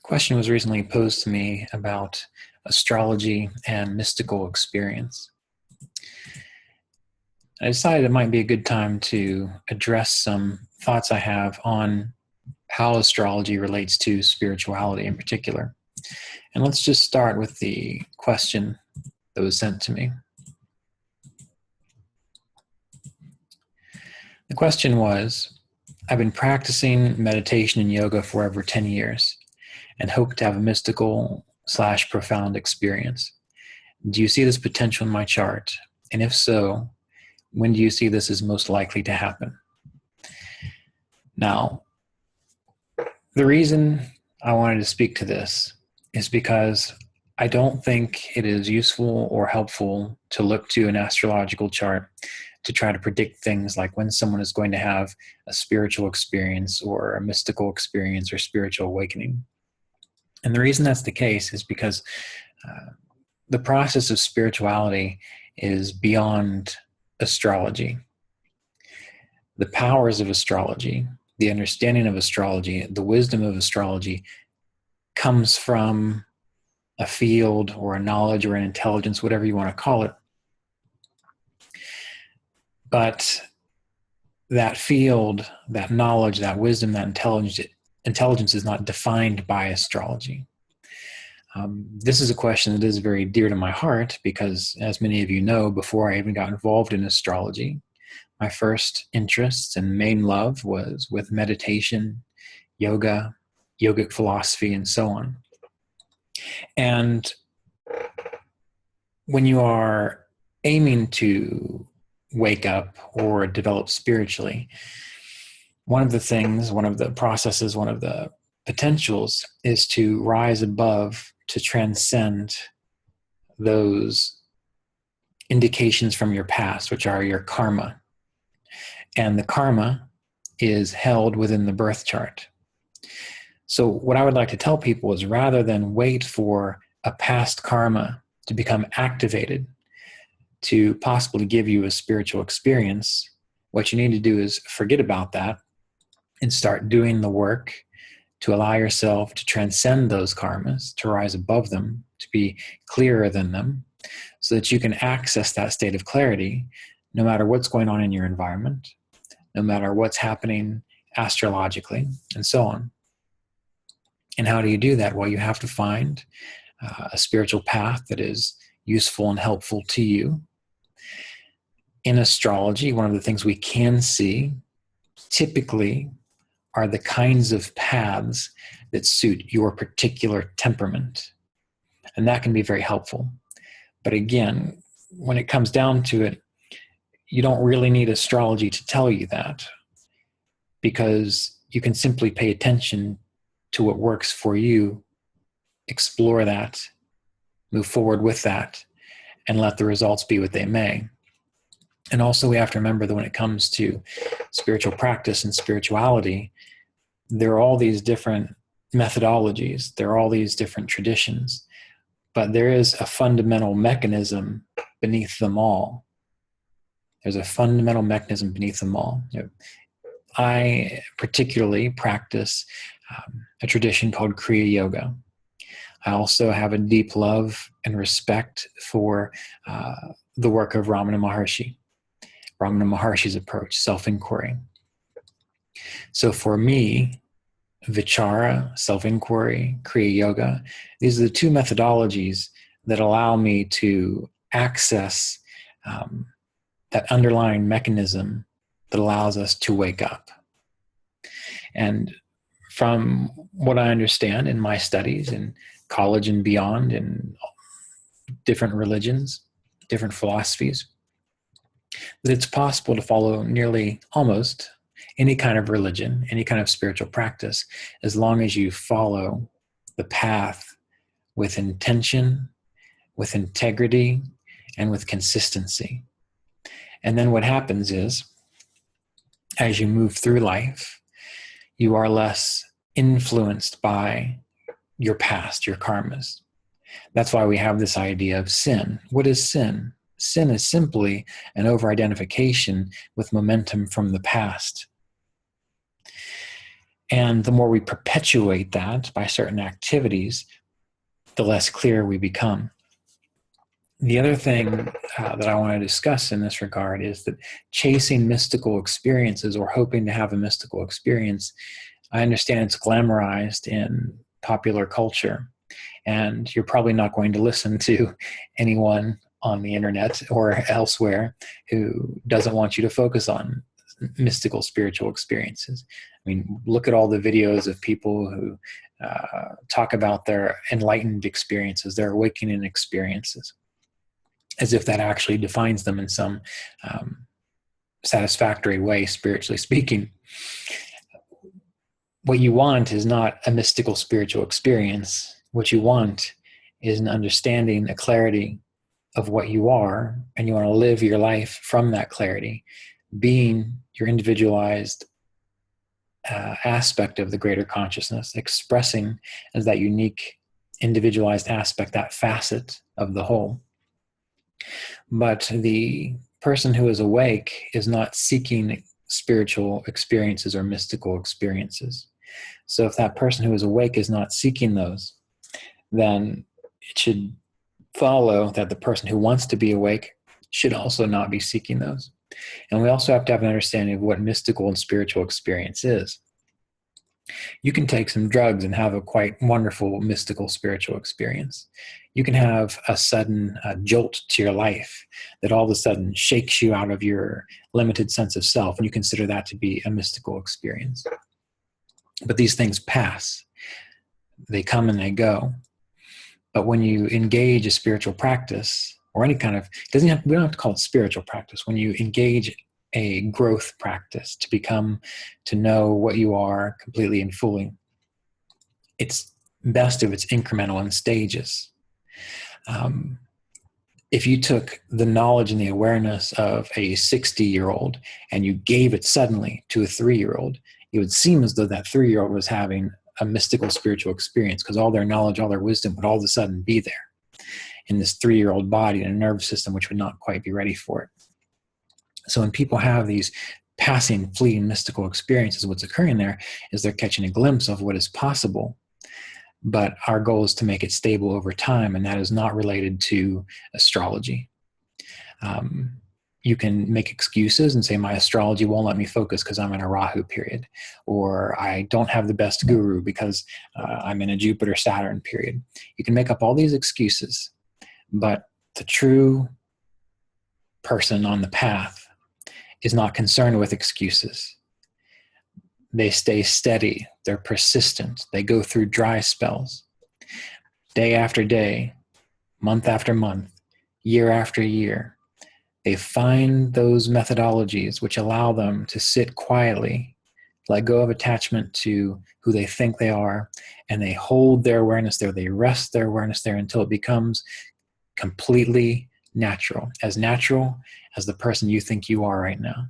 Question was recently posed to me about astrology and mystical experience. I decided it might be a good time to address some thoughts I have on how astrology relates to spirituality in particular. And let's just start with the question that was sent to me. The question was, I've been practicing meditation and yoga for over 10 years and hope to have a mystical/profound experience. Do you see this potential in my chart? And if so, when do you see this is most likely to happen? Now, the reason I wanted to speak to this is because I don't think it is useful or helpful to look to an astrological chart to try to predict things like when someone is going to have a spiritual experience or a mystical experience or spiritual awakening. And the reason that's the case is because the process of spirituality is beyond astrology. The powers of astrology, the understanding of astrology, the wisdom of astrology comes from a field or a knowledge or an intelligence, whatever you want to call it. But that field, that knowledge, that wisdom, that intelligence is not defined by astrology. This is a question that is very dear to my heart because, as many of you know, before I even got involved in astrology, my first interest and main love was with meditation, yoga, yogic philosophy, and so on. And when you are aiming to wake up or develop spiritually, one of the things, one of the processes, one of the potentials is to rise above, to transcend those indications from your past, which are your karma. And the karma is held within the birth chart. So what I would like to tell people is, rather than wait for a past karma to become activated to possibly give you a spiritual experience, what you need to do is forget about that and start doing the work to allow yourself to transcend those karmas, to rise above them, to be clearer than them, so that you can access that state of clarity no matter what's going on in your environment, no matter what's happening astrologically, and so on. And how do you do that? Well, you have to find a spiritual path that is useful and helpful to you. In astrology, one of the things we can see typically are the kinds of paths that suit your particular temperament. And that can be very helpful. But again, when it comes down to it, you don't really need astrology to tell you that, because you can simply pay attention to what works for you, explore that, move forward with that, and let the results be what they may. And also we have to remember that when it comes to spiritual practice and spirituality, there are all these different methodologies, there are all these different traditions, but there is a fundamental mechanism beneath them all. There's a fundamental mechanism beneath them all. I particularly practice a tradition called Kriya Yoga. I also have a deep love and respect for the work of Ramana Maharshi's approach, self-inquiry. So for me, Vichara, self-inquiry, Kriya Yoga, these are the two methodologies that allow me to access that underlying mechanism that allows us to wake up. And from what I understand in my studies in college and beyond, in different religions, different philosophies, that it's possible to follow nearly almost any kind of religion, any kind of spiritual practice, as long as you follow the path with intention, with integrity, and with consistency. And then what happens is, as you move through life, you are less influenced by your past, your karmas. That's why we have this idea of sin. What is sin? Sin is simply an over-identification with momentum from the past. And the more we perpetuate that by certain activities, the less clear we become. The other thing that I want to discuss in this regard is that chasing mystical experiences or hoping to have a mystical experience, I understand it's glamorized in popular culture. And you're probably not going to listen to anyone on the internet or elsewhere who doesn't want you to focus on mystical spiritual experiences. I mean, look at all the videos of people who talk about their enlightened experiences, their awakening experiences, as if that actually defines them in some satisfactory way, spiritually speaking. What you want is not a mystical spiritual experience. What you want is an understanding, a clarity of what you are, and you want to live your life from that clarity, being your individualized aspect of the greater consciousness, expressing as that unique individualized aspect, that facet of the whole. But the person who is awake is not seeking spiritual experiences or mystical experiences. So if that person who is awake is not seeking those, then it should follow that the person who wants to be awake should also not be seeking those. And we also have to have an understanding of what mystical and spiritual experience is. You can take some drugs and have a quite wonderful mystical spiritual experience. You can have a sudden jolt to your life that all of a sudden shakes you out of your limited sense of self, and you consider that to be a mystical experience. But these things pass. They come and they go. But when you engage a spiritual practice, or any kind of, we don't have to call it spiritual practice. When you engage a growth practice to know what you are completely and fully, it's best if it's incremental in stages. If you took the knowledge and the awareness of a 60-year-old and you gave it suddenly to a 3-year-old, it would seem as though that 3-year-old was having a mystical spiritual experience, because all their knowledge, all their wisdom would all of a sudden be there in this 3-year-old body and a nervous system which would not quite be ready for it. So when people have these passing, fleeting mystical experiences, what's occurring there is they're catching a glimpse of what is possible. But our goal is to make it stable over time, and that is not related to astrology. You can make excuses and say, my astrology won't let me focus because I'm in a Rahu period, or I don't have the best guru because I'm in a Jupiter-Saturn period. You can make up all these excuses, but the true person on the path is not concerned with excuses. They stay steady. They're persistent. They go through dry spells. Day after day, month after month, year after year, they find those methodologies which allow them to sit quietly, let go of attachment to who they think they are, and they hold their awareness there. They rest their awareness there until it becomes completely natural as the person you think you are right now.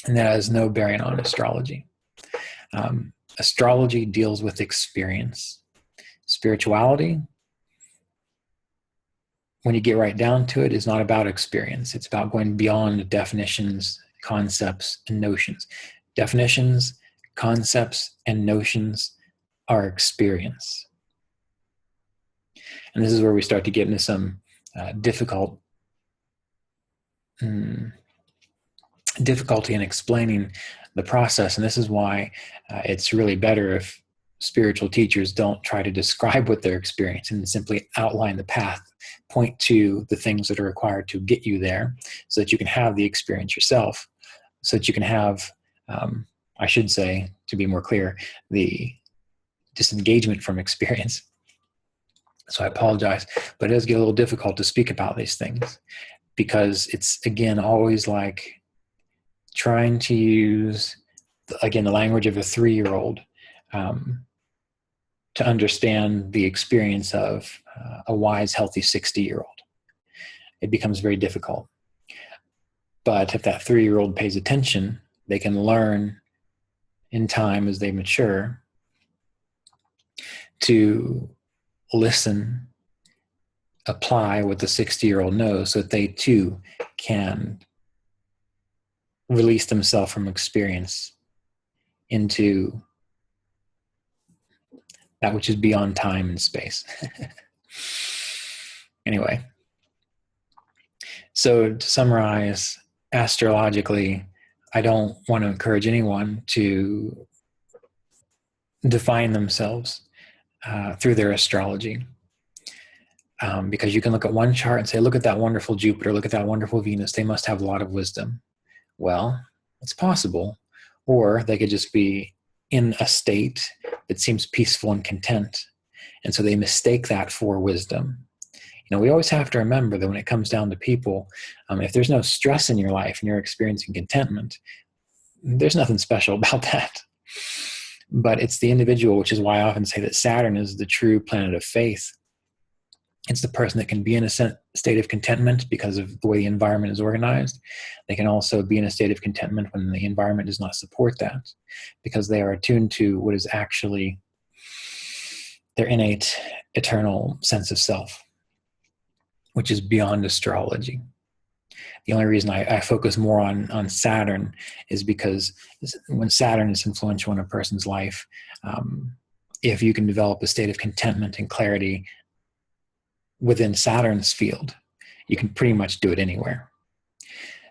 And that has no bearing on astrology. Astrology deals with experience. Spirituality, when you get right down to it, is not about experience. It's about going beyond definitions, concepts, and notions. Definitions, concepts, and notions are experience. And this is where we start to get into some difficulty in explaining the process. And this is why it's really better if spiritual teachers don't try to describe what they're experiencing and simply outline the path, point to the things that are required to get you there so that you can have the experience yourself, so that you can have, I should say, to be more clear, the disengagement from experience. So I apologize, but it does get a little difficult to speak about these things because it's, again, always like trying to use, again, the language of a 3-year-old to understand the experience of a wise, healthy 60-year-old. It becomes very difficult. But if that 3-year-old pays attention, they can learn in time as they mature to listen, apply what the 60-year-old knows so that they too can release themselves from experience into that which is beyond time and space. Anyway, so to summarize, astrologically, I don't want to encourage anyone to define themselves through their astrology. Because you can look at one chart and say, look at that wonderful Jupiter, look at that wonderful Venus, they must have a lot of wisdom. Well, it's possible. Or they could just be in a state that seems peaceful and content. And so they mistake that for wisdom. You know, we always have to remember that when it comes down to people, if there's no stress in your life and you're experiencing contentment, there's nothing special about that. But it's the individual, which is why I often say that Saturn is the true planet of faith. It's the person that can be in a state of contentment because of the way the environment is organized. They can also be in a state of contentment when the environment does not support that, because they are attuned to what is actually their innate, eternal sense of self, which is beyond astrology. The only reason I focus more on Saturn is because when Saturn is influential in a person's life, if you can develop a state of contentment and clarity within Saturn's field, you can pretty much do it anywhere.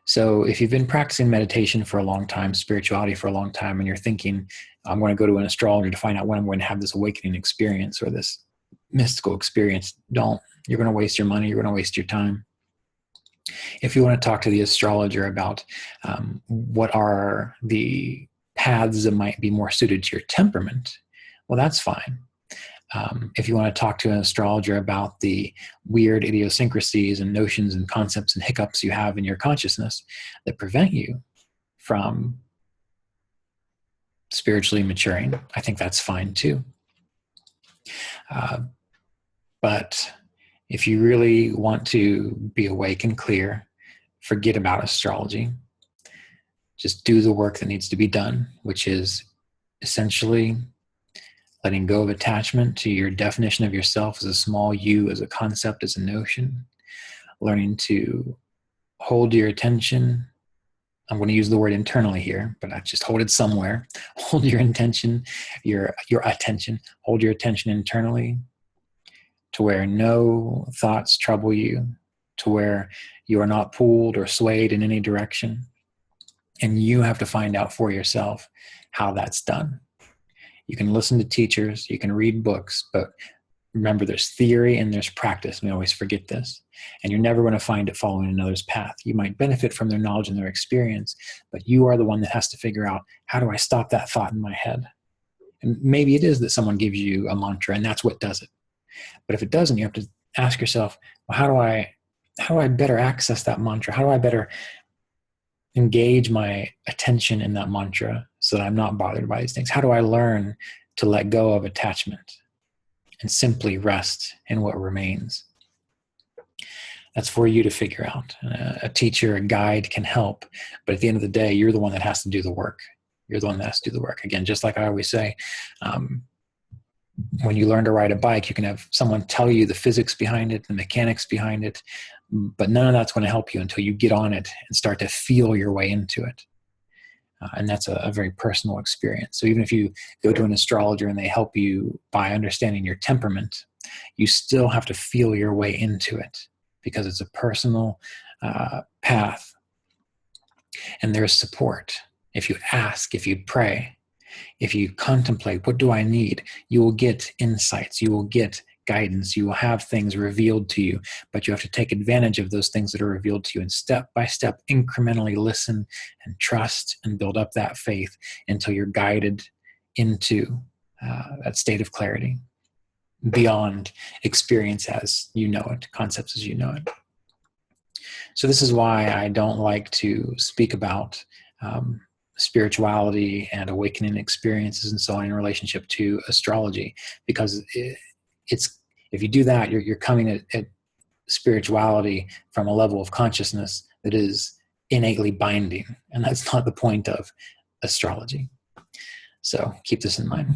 So if you've been practicing meditation for a long time, spirituality for a long time, and you're thinking, I'm going to go to an astrologer to find out when I'm going to have this awakening experience or this mystical experience, don't. You're going to waste your money. You're going to waste your time. If you want to talk to the astrologer about what are the paths that might be more suited to your temperament, well, that's fine. If you want to talk to an astrologer about the weird idiosyncrasies and notions and concepts and hiccups you have in your consciousness that prevent you from spiritually maturing, I think that's fine too. But if you really want to be awake and clear, forget about astrology. Just do the work that needs to be done, which is essentially letting go of attachment to your definition of yourself as a small you, as a concept, as a notion. Learning to hold your attention. I'm going to use the word internally here, but I just hold it somewhere. Hold your intention, your attention. Hold your attention internally to where no thoughts trouble you, to where you are not pulled or swayed in any direction. And you have to find out for yourself how that's done. You can listen to teachers, you can read books, but remember there's theory and there's practice. We always forget this. And you're never going to find it following another's path. You might benefit from their knowledge and their experience, but you are the one that has to figure out, how do I stop that thought in my head? And maybe it is that someone gives you a mantra and that's what does it. But if it doesn't, you have to ask yourself, well, how do I better access that mantra? How do I better engage my attention in that mantra so that I'm not bothered by these things? How do I learn to let go of attachment and simply rest in what remains? That's for you to figure out. A teacher, a guide can help, but at the end of the day, you're the one that has to do the work. You're the one that has to do the work. Again, just like I always say, when you learn to ride a bike, you can have someone tell you the physics behind it, the mechanics behind it, but none of that's going to help you until you get on it and start to feel your way into it. And that's a very personal experience. So even if you go to an astrologer and they help you by understanding your temperament, you still have to feel your way into it because it's a personal path. And there's support. If you ask, if you pray, if you contemplate, what do I need? You will get insights. You will get guidance. You will have things revealed to you, but you have to take advantage of those things that are revealed to you and step by step, incrementally listen and trust and build up that faith until you're guided into that state of clarity beyond experience as you know it, concepts as you know it. So this is why I don't like to speak about spirituality and awakening experiences and so on in relationship to astrology, because it's, if you do that, you're coming at spirituality from a level of consciousness that is innately binding, and that's not the point of astrology. So keep this in mind.